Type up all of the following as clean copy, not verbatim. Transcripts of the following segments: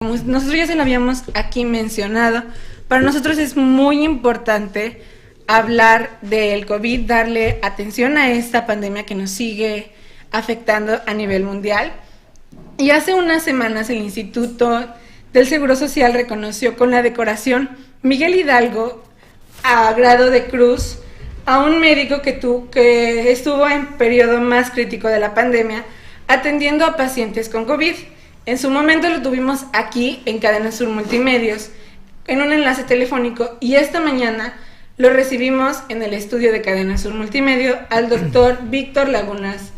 Como nosotros ya se lo habíamos aquí mencionado, para nosotros es muy importante hablar del COVID, darle atención a esta pandemia que nos sigue afectando a nivel mundial. Y hace unas semanas el Instituto del Seguro Social reconoció con la decoración Miguel Hidalgo a grado de cruz a un médico que estuvo en periodo más crítico de la pandemia atendiendo a pacientes con COVID. En su momento lo tuvimos aquí en Cadena Sur Multimedios, en un enlace telefónico, y esta mañana lo recibimos en el estudio de Cadena Sur Multimedio al doctor Víctor Lagunas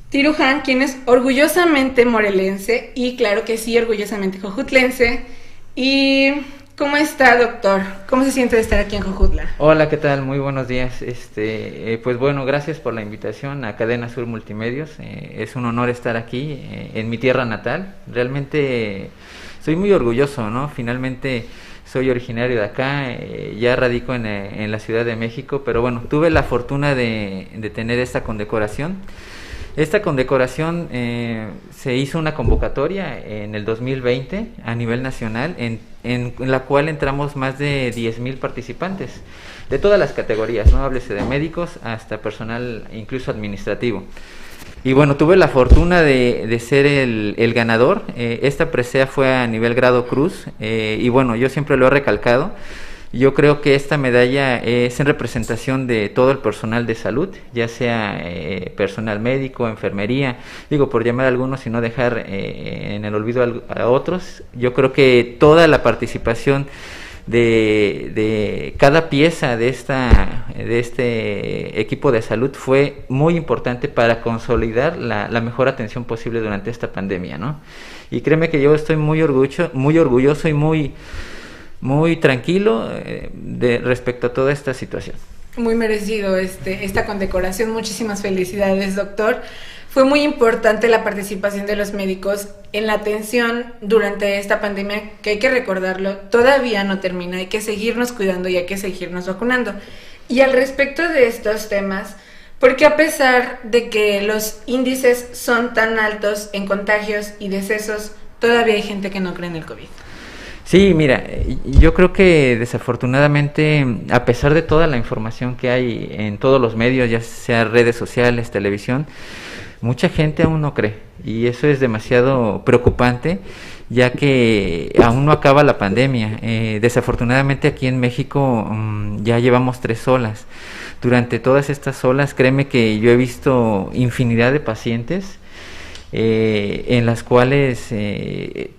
Tiruján, quien es orgullosamente morelense y claro que sí, orgullosamente jojutlense. ¿Y cómo está, doctor? ¿Cómo se siente de estar aquí en Jojutla? Hola, ¿qué tal? Muy buenos días. Pues bueno, gracias por la invitación a Cadena Sur Multimedios. Es un honor estar aquí en mi tierra natal. Realmente soy muy orgulloso, ¿no? Finalmente soy originario de acá, ya radico en la Ciudad de México, pero bueno, tuve la fortuna de tener esta condecoración. Esta condecoración se hizo una convocatoria en el 2020 a nivel nacional en la cual entramos más de 10,000 participantes de todas las categorías, ¿no? Háblese de médicos hasta personal incluso administrativo. Y bueno, tuve la fortuna de ser el ganador. Esta presea fue a nivel grado cruz y bueno, yo siempre lo he recalcado. Yo creo que esta medalla es en representación de todo el personal de salud, ya sea personal médico, enfermería, digo por llamar a algunos y no dejar en el olvido a otros. Yo creo que toda la participación de cada pieza de este equipo de salud fue muy importante para consolidar la mejor atención posible durante esta pandemia, ¿no? Y créeme que yo estoy muy orgulloso y muy tranquilo respecto a toda esta situación. Muy merecido esta condecoración. Muchísimas felicidades, doctor. Fue muy importante la participación de los médicos en la atención durante esta pandemia, que hay que recordarlo, todavía no termina, hay que seguirnos cuidando y hay que seguirnos vacunando. Y al respecto de estos temas, porque a pesar de que los índices son tan altos en contagios y decesos, todavía hay gente que no cree en el COVID. Sí, mira, yo creo que desafortunadamente, a pesar de toda la información que hay en todos los medios, ya sea redes sociales, televisión, mucha gente aún no cree, y eso es demasiado preocupante, ya que aún no acaba la pandemia. Desafortunadamente aquí en México ya llevamos 3 olas. Durante todas estas olas, créeme que yo he visto infinidad de pacientes en las cuales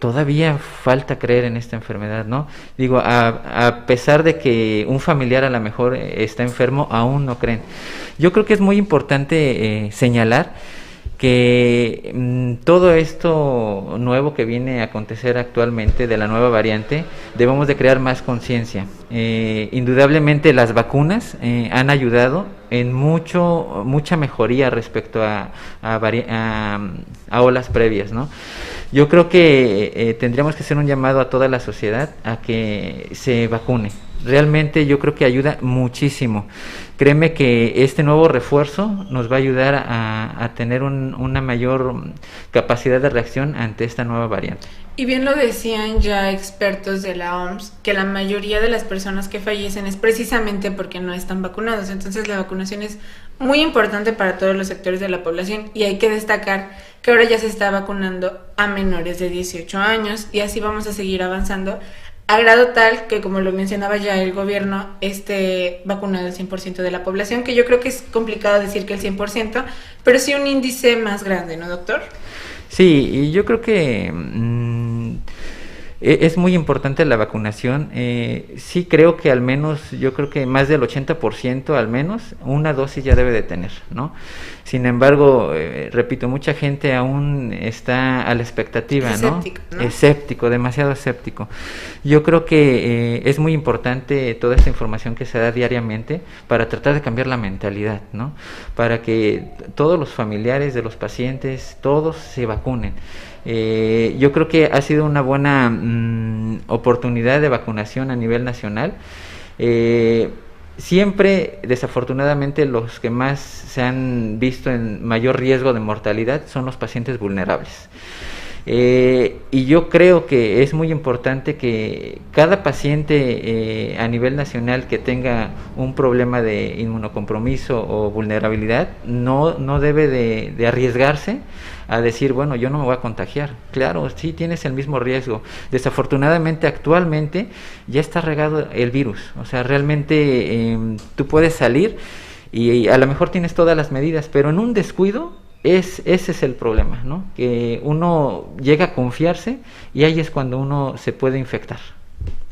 todavía falta creer en esta enfermedad, ¿no? Digo, a pesar de que un familiar a lo mejor está enfermo, aún no creen. Yo creo que es muy importante señalar que todo esto nuevo que viene a acontecer actualmente de la nueva variante, debemos de crear más conciencia. Indudablemente las vacunas han ayudado en mucha mejoría respecto a olas previas, ¿no? Yo creo que tendríamos que hacer un llamado a toda la sociedad a que se vacune. Realmente yo creo que ayuda muchísimo. Créeme que este nuevo refuerzo nos va a ayudar a tener una mayor capacidad de reacción ante esta nueva variante. Y bien lo decían ya expertos de la OMS, que la mayoría de las personas que fallecen es precisamente porque no están vacunados. Entonces la vacunación es muy importante para todos los sectores de la población, y hay que destacar que ahora ya se está vacunando a menores de 18 años y así vamos a seguir avanzando a grado tal que, como lo mencionaba ya el gobierno, esté vacunado el 100% de la población, que yo creo que es complicado decir que el 100%, pero sí un índice más grande, ¿no, doctor? Sí, y yo creo que es muy importante la vacunación. Sí creo que al menos, yo creo que más del 80% al menos, una dosis ya debe de tener, ¿no? Sin embargo, repito, mucha gente aún está a la expectativa, escéptico, ¿no? Escéptico, demasiado escéptico. Yo creo que es muy importante toda esta información que se da diariamente para tratar de cambiar la mentalidad, ¿no? Para que todos los familiares de los pacientes, todos se vacunen. Yo creo que ha sido una buena oportunidad de vacunación a nivel nacional. Siempre, desafortunadamente, los que más se han visto en mayor riesgo de mortalidad son los pacientes vulnerables. Y yo creo que es muy importante que cada paciente a nivel nacional que tenga un problema de inmunocompromiso o vulnerabilidad no debe de arriesgarse a decir, bueno, yo no me voy a contagiar. Claro, sí tienes el mismo riesgo. Desafortunadamente, actualmente ya está regado el virus. O sea, realmente tú puedes salir y a lo mejor tienes todas las medidas, pero en un descuido ese es el problema, ¿no? Que uno llega a confiarse y ahí es cuando uno se puede infectar.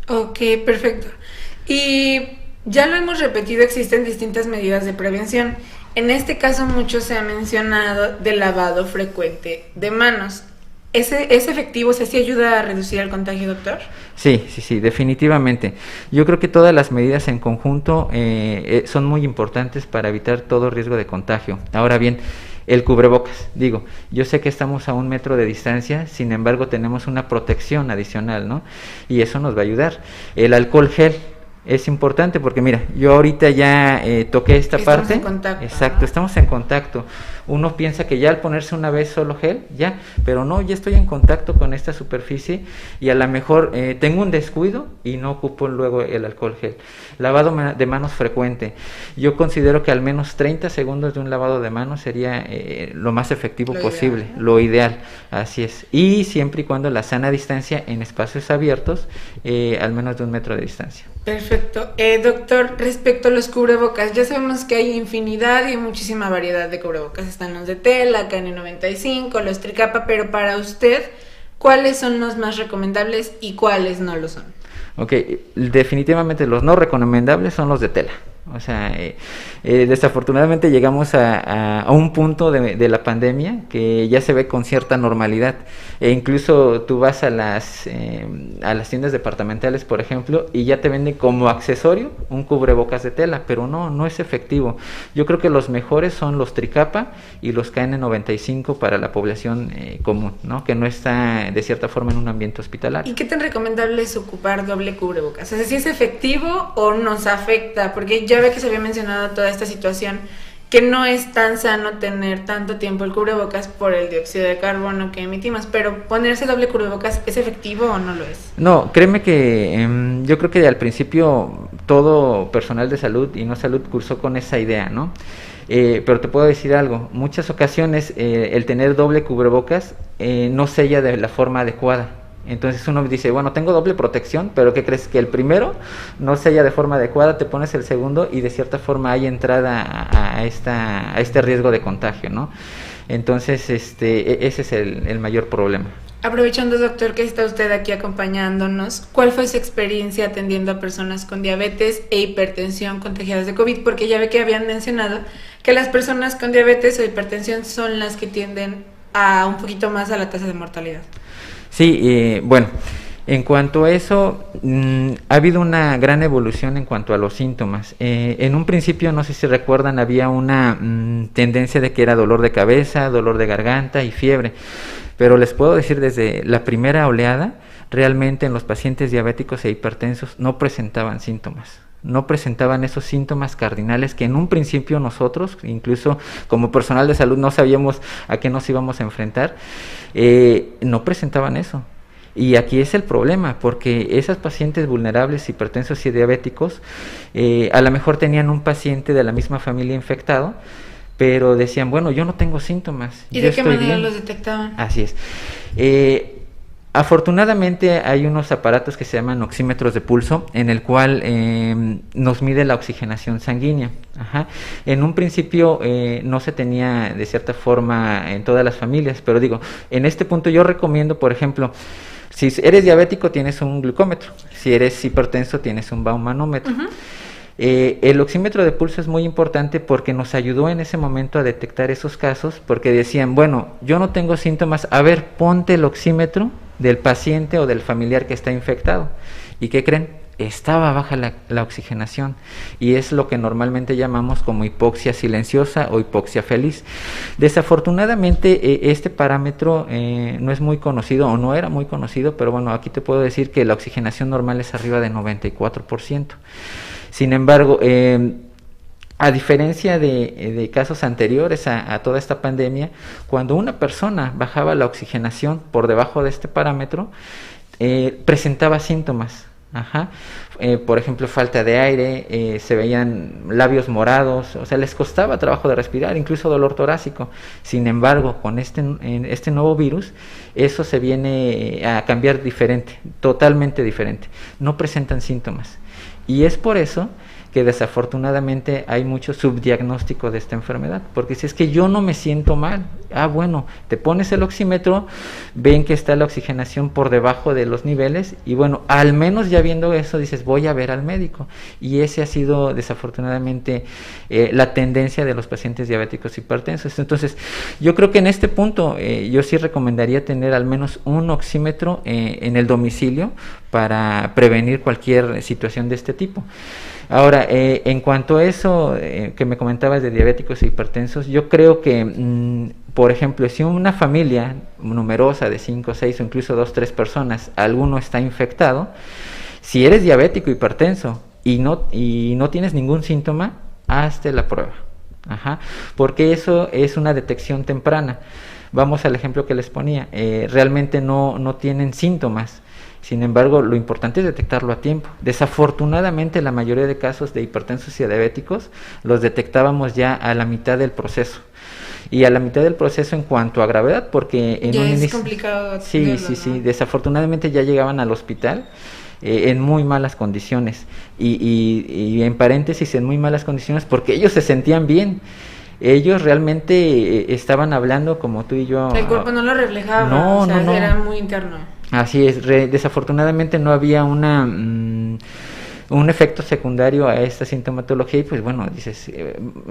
Ok, perfecto. Y ya lo hemos repetido, existen distintas medidas de prevención. En este caso mucho se ha mencionado del lavado frecuente de manos. ¿Es efectivo? ¿Sí ayuda a reducir el contagio, doctor? Sí, definitivamente. Yo creo que todas las medidas en conjunto son muy importantes para evitar todo riesgo de contagio. Ahora bien, el cubrebocas, digo, yo sé que estamos a 1 metro de distancia, sin embargo tenemos una protección adicional, ¿no? Y eso nos va a ayudar. El alcohol gel es importante porque mira, yo ahorita ya toqué esta parte. Estamos en contacto. Exacto, estamos en contacto. Uno piensa que ya al ponerse una vez solo gel, ya, pero no, ya estoy en contacto con esta superficie y a lo mejor tengo un descuido y no ocupo luego el alcohol gel. Lavado de manos frecuente. Yo considero que al menos 30 segundos de un lavado de manos sería lo más efectivo posible, ideal, ¿no? Lo ideal, así es. Y siempre y cuando la sana distancia en espacios abiertos, al menos de 1 metro de distancia. Perfecto. Doctor, respecto a los cubrebocas, ya sabemos que hay infinidad y muchísima variedad de cubrebocas. Están los de tela, KN95, los tricapa, pero para usted, ¿cuáles son los más recomendables y cuáles no lo son? Ok, definitivamente los no recomendables son los de tela. O sea, desafortunadamente llegamos a un punto de la pandemia que ya se ve con cierta normalidad. E incluso tú vas a las tiendas departamentales, por ejemplo, y ya te venden como accesorio un cubrebocas de tela, pero no es efectivo. Yo creo que los mejores son los tricapa y los KN95 para la población común, ¿no? Que no está de cierta forma en un ambiente hospitalario. ¿Y qué tan recomendable es ocupar doble cubrebocas? O sea, ¿si es efectivo o nos afecta? Porque ya ve que se había mencionado toda esta situación, que no es tan sano tener tanto tiempo el cubrebocas por el dióxido de carbono que emitimos, pero ponerse doble cubrebocas, ¿es efectivo o no lo es? No, créeme que yo creo que al principio todo personal de salud y no salud cursó con esa idea, ¿no? Pero te puedo decir algo, muchas ocasiones el tener doble cubrebocas no sella de la forma adecuada. Entonces uno dice, bueno, tengo doble protección, pero ¿qué crees? Que el primero no sella de forma adecuada, te pones el segundo y de cierta forma hay entrada a este riesgo de contagio, ¿no? Entonces ese es el mayor problema. Aprovechando, doctor, que está usted aquí acompañándonos, ¿cuál fue su experiencia atendiendo a personas con diabetes e hipertensión contagiadas de COVID? Porque ya ve que habían mencionado que las personas con diabetes o hipertensión son las que tienden a un poquito más a la tasa de mortalidad. Sí, bueno, en cuanto a eso, ha habido una gran evolución en cuanto a los síntomas. En un principio, no sé si recuerdan, había una tendencia de que era dolor de cabeza, dolor de garganta y fiebre, pero les puedo decir desde la primera oleada, realmente en los pacientes diabéticos e hipertensos no presentaban síntomas. No presentaban esos síntomas cardinales que en un principio nosotros, incluso como personal de salud, no sabíamos a qué nos íbamos a enfrentar, no presentaban eso. Y aquí es el problema, porque esas pacientes vulnerables, hipertensos y diabéticos, a lo mejor tenían un paciente de la misma familia infectado, pero decían, bueno, yo no tengo síntomas. ¿Y de qué manera los detectaban? Así es. Afortunadamente hay unos aparatos que se llaman oxímetros de pulso, en el cual nos mide la oxigenación sanguínea. Ajá. En un principio no se tenía de cierta forma en todas las familias, pero digo, en este punto yo recomiendo, por ejemplo, si eres diabético tienes un glucómetro, si eres hipertenso tienes un baumanómetro. Uh-huh. El oxímetro de pulso es muy importante porque nos ayudó en ese momento a detectar esos casos, porque decían, bueno, yo no tengo síntomas, a ver, ponte el oxímetro del paciente o del familiar que está infectado. ¿Y qué creen? Estaba baja la oxigenación, y es lo que normalmente llamamos como hipoxia silenciosa o hipoxia feliz. Desafortunadamente este parámetro no es muy conocido, o no era muy conocido, pero bueno, aquí te puedo decir que la oxigenación normal es arriba de 94%. Sin embargo, A diferencia de casos anteriores a toda esta pandemia, cuando una persona bajaba la oxigenación por debajo de este parámetro, presentaba síntomas. Ajá. Por ejemplo, falta de aire, se veían labios morados, o sea, les costaba trabajo de respirar, incluso dolor torácico. Sin embargo, con este nuevo virus, eso se viene a cambiar diferente, totalmente diferente. No presentan síntomas. Y es por eso que desafortunadamente hay mucho subdiagnóstico de esta enfermedad, porque si es que yo no me siento mal, bueno, te pones el oxímetro, ven que está la oxigenación por debajo de los niveles, y bueno, al menos ya viendo eso dices, voy a ver al médico, y ese ha sido desafortunadamente la tendencia de los pacientes diabéticos hipertensos. Entonces, yo creo que en este punto yo sí recomendaría tener al menos un oxímetro en el domicilio para prevenir cualquier situación de este tipo. Ahora, en cuanto a eso que me comentabas de diabéticos e hipertensos, yo creo que, por ejemplo, si una familia numerosa de 5, 6 o incluso 2, 3 personas, alguno está infectado, si eres diabético, hipertenso y no tienes ningún síntoma, hazte la prueba. Ajá, porque eso es una detección temprana. Vamos al ejemplo que les ponía, realmente no tienen síntomas. Sin embargo, lo importante es detectarlo a tiempo. Desafortunadamente, la mayoría de casos de hipertensos y diabéticos los detectábamos ya a la mitad del proceso. Y a la mitad del proceso en cuanto a gravedad, porque en ya un es complicado. Sí, ¿no? Desafortunadamente ya llegaban al hospital en muy malas condiciones. Y en paréntesis, en muy malas condiciones porque ellos se sentían bien. Ellos realmente estaban hablando como tú y yo. El cuerpo no lo reflejaba, no. Era muy interno. Así es, desafortunadamente no había un efecto secundario a esta sintomatología y pues bueno, dices,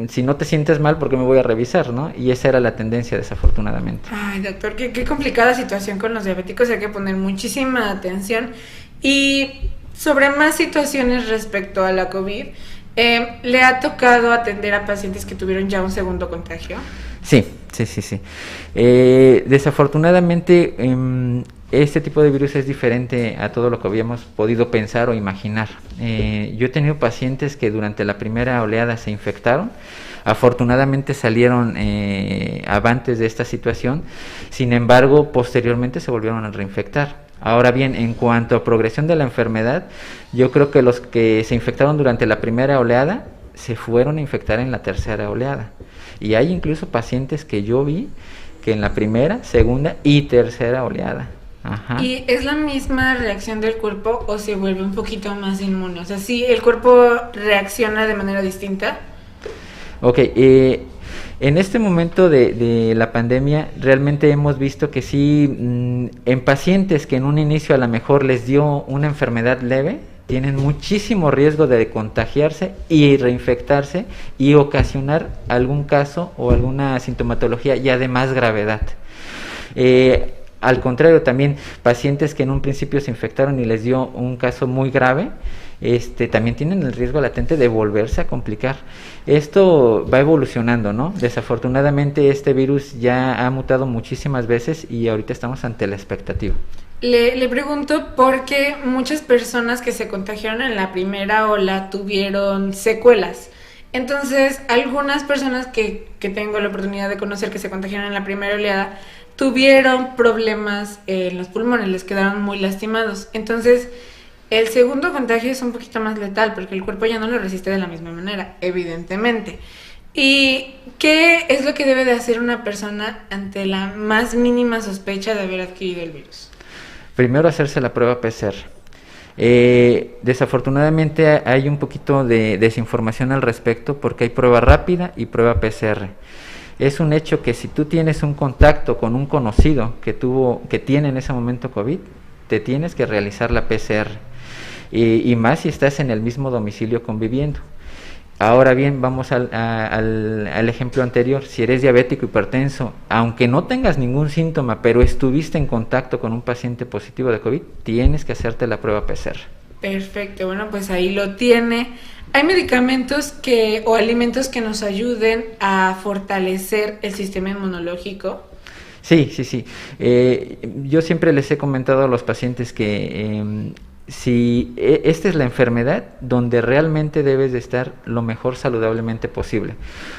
si no te sientes mal, ¿por qué me voy a revisar, no? Y esa era la tendencia, desafortunadamente. Ay, doctor, qué complicada situación con los diabéticos, hay que poner muchísima atención. Y sobre más situaciones respecto a la COVID, ¿le ha tocado atender a pacientes que tuvieron ya un segundo contagio? Sí. Desafortunadamente, este tipo de virus es diferente a todo lo que habíamos podido pensar o imaginar. Yo he tenido pacientes que durante la primera oleada se infectaron, afortunadamente salieron avantes de esta situación, sin embargo, posteriormente se volvieron a reinfectar. Ahora bien, en cuanto a progresión de la enfermedad, yo creo que los que se infectaron durante la primera oleada se fueron a infectar en la tercera oleada. Y hay incluso pacientes que yo vi que en la primera, segunda y tercera oleada. Ajá. ¿Y es la misma reacción del cuerpo o se vuelve un poquito más inmune? O sea, ¿sí el cuerpo reacciona de manera distinta? Ok, en este momento de la pandemia realmente hemos visto que sí, en pacientes que en un inicio a lo mejor les dio una enfermedad leve, tienen muchísimo riesgo de contagiarse y reinfectarse y ocasionar algún caso o alguna sintomatología ya de más gravedad. Al contrario, también pacientes que en un principio se infectaron y les dio un caso muy grave, también tienen el riesgo latente de volverse a complicar. Esto va evolucionando, ¿no? Desafortunadamente este virus ya ha mutado muchísimas veces y ahorita estamos ante la expectativa. Le pregunto porque muchas personas que se contagiaron en la primera ola tuvieron secuelas. Entonces, algunas personas que tengo la oportunidad de conocer que se contagiaron en la primera oleada tuvieron problemas en los pulmones, les quedaron muy lastimados. Entonces, el segundo contagio es un poquito más letal porque el cuerpo ya no lo resiste de la misma manera, evidentemente. ¿Y qué es lo que debe de hacer una persona ante la más mínima sospecha de haber adquirido el virus? Primero, hacerse la prueba PCR. Desafortunadamente hay un poquito de desinformación al respecto porque hay prueba rápida y prueba PCR. Es un hecho que si tú tienes un contacto con un conocido que tiene en ese momento COVID, te tienes que realizar la PCR. Y más si estás en el mismo domicilio conviviendo. Ahora bien, vamos al ejemplo anterior. Si eres diabético hipertenso, aunque no tengas ningún síntoma, pero estuviste en contacto con un paciente positivo de COVID, tienes que hacerte la prueba PCR. Perfecto, bueno, pues ahí lo tiene. ¿Hay medicamentos o alimentos que nos ayuden a fortalecer el sistema inmunológico? Sí. Yo siempre les he comentado a los pacientes que si esta es la enfermedad donde realmente debes de estar lo mejor saludablemente posible.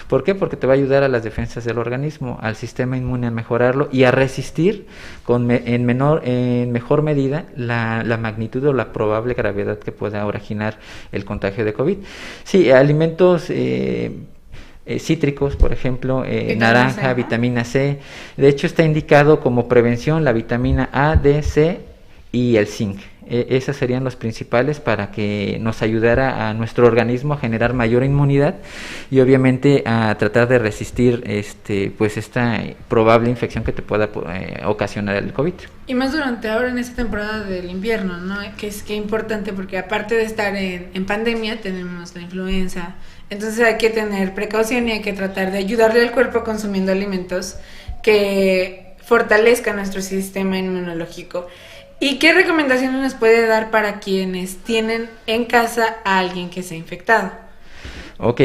¿Por qué? Porque te va a ayudar a las defensas del organismo, al sistema inmune a mejorarlo y a resistir en mejor medida la magnitud o la probable gravedad que pueda originar el contagio de COVID. Sí, alimentos cítricos, por ejemplo, naranja, vitamina C. De hecho, está indicado como prevención la vitamina A, D, C y el zinc. Esas serían los principales para que nos ayudara a nuestro organismo a generar mayor inmunidad y obviamente a tratar de resistir pues esta probable infección que te pueda ocasionar el COVID. Y más durante ahora en esta temporada del invierno, ¿no? Que es importante porque aparte de estar en pandemia tenemos la influenza, entonces hay que tener precaución y hay que tratar de ayudarle al cuerpo consumiendo alimentos que fortalezcan nuestro sistema inmunológico. ¿Y qué recomendaciones nos puede dar para quienes tienen en casa a alguien que se ha infectado? Ok,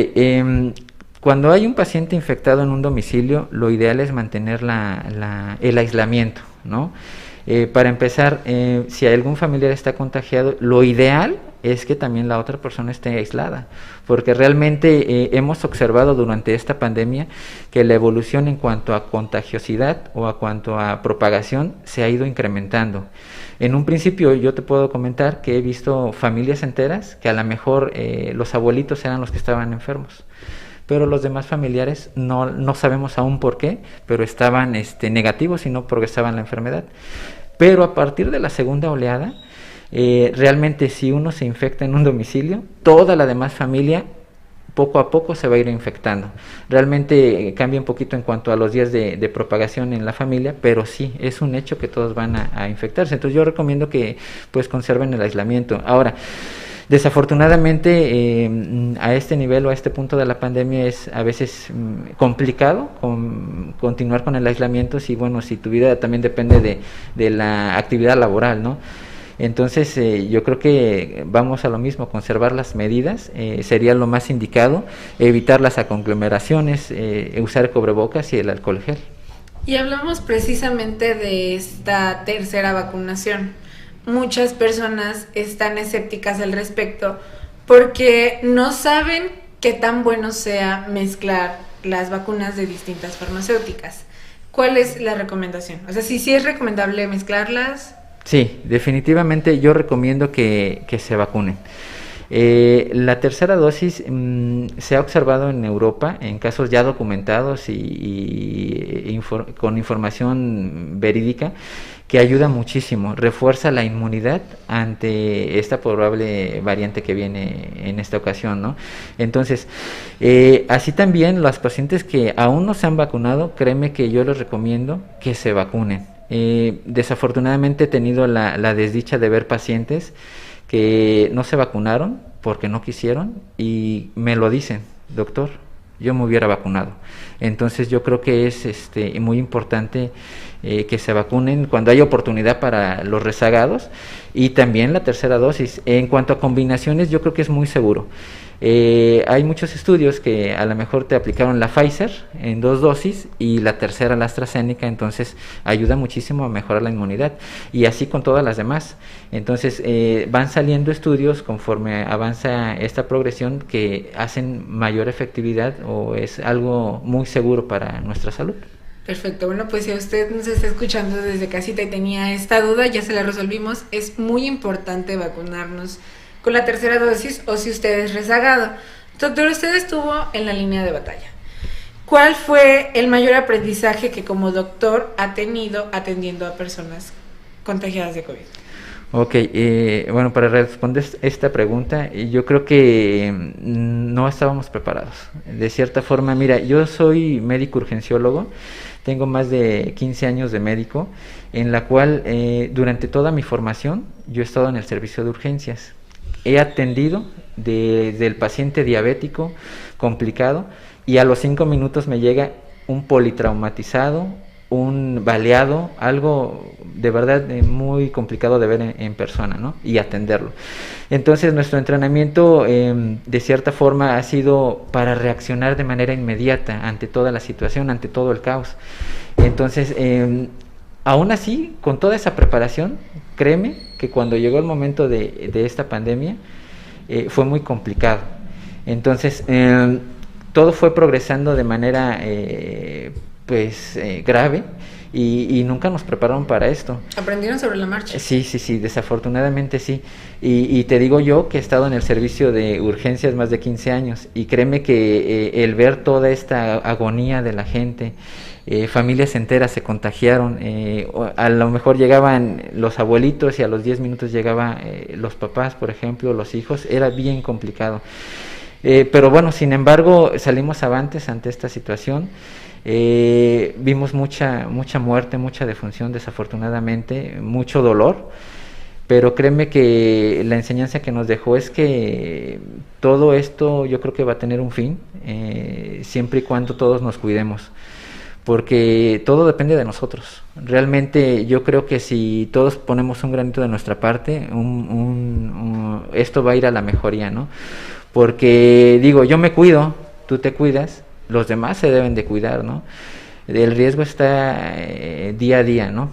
cuando hay un paciente infectado en un domicilio, lo ideal es mantener el aislamiento, ¿no? Para empezar, si algún familiar está contagiado, lo ideal es que también la otra persona esté aislada, porque realmente hemos observado durante esta pandemia que la evolución en cuanto a contagiosidad o a cuanto a propagación se ha ido incrementando. En un principio yo te puedo comentar que he visto familias enteras que a lo mejor los abuelitos eran los que estaban enfermos, pero los demás familiares no sabemos aún por qué, pero estaban negativos y no progresaban la enfermedad. Pero a partir de la segunda oleada, realmente si uno se infecta en un domicilio, toda la demás familia poco a poco se va a ir infectando. Realmente cambia un poquito en cuanto a los días de propagación en la familia, pero sí, es un hecho que todos van a infectarse. Entonces yo recomiendo que pues conserven el aislamiento. Ahora, desafortunadamente a este nivel o a este punto de la pandemia es a veces complicado continuar con el aislamiento si tu vida también depende de la actividad laboral, ¿no? Entonces yo creo que vamos a lo mismo, conservar las medidas sería lo más indicado, evitar las aglomeraciones, usar cubrebocas y el alcohol gel. Y hablamos precisamente de esta tercera vacunación. Muchas personas están escépticas al respecto porque no saben qué tan bueno sea mezclar las vacunas de distintas farmacéuticas. ¿Cuál es la recomendación? O sea, si sí es recomendable mezclarlas. Sí, definitivamente yo recomiendo que se vacunen. La tercera dosis se ha observado en Europa en casos ya documentados y con información verídica que ayuda muchísimo, refuerza la inmunidad ante esta probable variante que viene en esta ocasión, ¿no? Entonces, así también los pacientes que aún no se han vacunado, créeme que yo les recomiendo que se vacunen. Desafortunadamente he tenido la desdicha de ver pacientes que no se vacunaron porque no quisieron y me lo dicen, doctor, yo me hubiera vacunado. Entonces yo creo que es muy importante que se vacunen cuando hay oportunidad para los rezagados y también la tercera dosis. En cuanto a combinaciones, yo creo que es muy seguro. Hay muchos estudios que a lo mejor te aplicaron la Pfizer en 2 dosis y la tercera la AstraZeneca, entonces ayuda muchísimo a mejorar la inmunidad y así con todas las demás. Entonces van saliendo estudios conforme avanza esta progresión que hacen mayor efectividad o es algo muy seguro para nuestra salud. Perfecto, bueno, pues si usted nos está escuchando desde casita y tenía esta duda, ya se la resolvimos. Es muy importante vacunarnos con la tercera dosis o si usted es rezagado. Doctor, usted estuvo en la línea de batalla. ¿Cuál fue el mayor aprendizaje que como doctor ha tenido atendiendo a personas contagiadas de COVID? Ok, bueno, para responder esta pregunta, yo creo que no estábamos preparados. De cierta forma, mira, yo soy médico urgenciólogo, tengo más de 15 años de médico, en la cual durante toda mi formación yo he estado en el servicio de urgencias. He atendido desde el paciente diabético complicado y a los 5 minutos me llega un politraumatizado, un baleado, algo de verdad muy complicado de ver en persona, ¿no? Y atenderlo. Entonces nuestro entrenamiento de cierta forma ha sido para reaccionar de manera inmediata ante toda la situación, ante todo el caos. Entonces aún así, con toda esa preparación, créeme que cuando llegó el momento de esta pandemia fue muy complicado. Entonces, todo fue progresando de manera grave y nunca nos prepararon para esto. ¿Aprendieron sobre la marcha? Sí, desafortunadamente sí. Y te digo yo que he estado en el servicio de urgencias más de 15 años y créeme que el ver toda esta agonía de la gente, familias enteras se contagiaron, a lo mejor llegaban los abuelitos y a los 10 minutos llegaban los papás, por ejemplo, los hijos, era bien complicado. Pero bueno, sin embargo, salimos avantes ante esta situación. Vimos mucha muerte, mucha defunción, desafortunadamente, mucho dolor, pero créeme que la enseñanza que nos dejó es que todo esto yo creo que va a tener un fin, siempre y cuando todos nos cuidemos, porque todo depende de nosotros. Realmente yo creo que si todos ponemos un granito de nuestra parte, esto va a ir a la mejoría, ¿no? Porque digo, yo me cuido, tú te cuidas, los demás se deben de cuidar, ¿no? El riesgo está día a día, ¿no?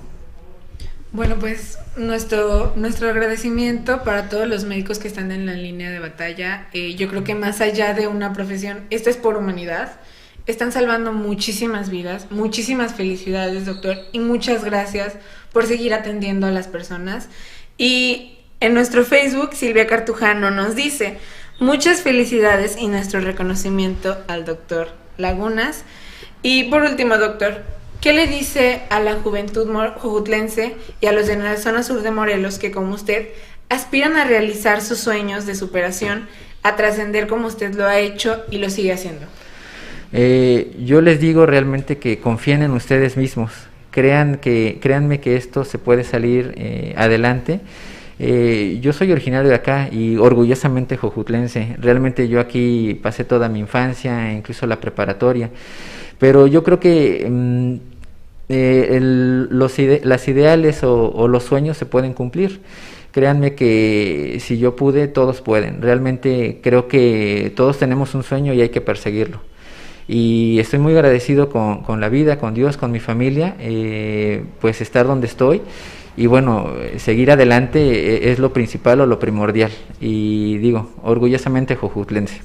Bueno, pues nuestro agradecimiento para todos los médicos que están en la línea de batalla. Yo creo que más allá de una profesión, esto es por humanidad. Están salvando muchísimas vidas. Muchísimas felicidades, doctor, y muchas gracias por seguir atendiendo a las personas. Y en nuestro Facebook, Silvia Cartujano nos dice: muchas felicidades y nuestro reconocimiento al doctor Lagunas. Y por último, doctor, ¿qué le dice a la juventud jojutlense y a los de la zona sur de Morelos que, como usted, aspiran a realizar sus sueños de superación, a trascender como usted lo ha hecho y lo sigue haciendo? Yo les digo realmente que confíen en ustedes mismos, créanme que esto se puede salir adelante. Yo soy originario de acá y orgullosamente jojutlense. Realmente yo aquí pasé toda mi infancia, incluso la preparatoria. Pero yo creo que las ideales o los sueños se pueden cumplir. Créanme que si yo pude, todos pueden. Realmente creo que todos tenemos un sueño y hay que perseguirlo. Y estoy muy agradecido con la vida, con Dios, con mi familia, pues estar donde estoy. Y bueno, seguir adelante es lo principal o lo primordial. Y digo, orgullosamente jojutlense.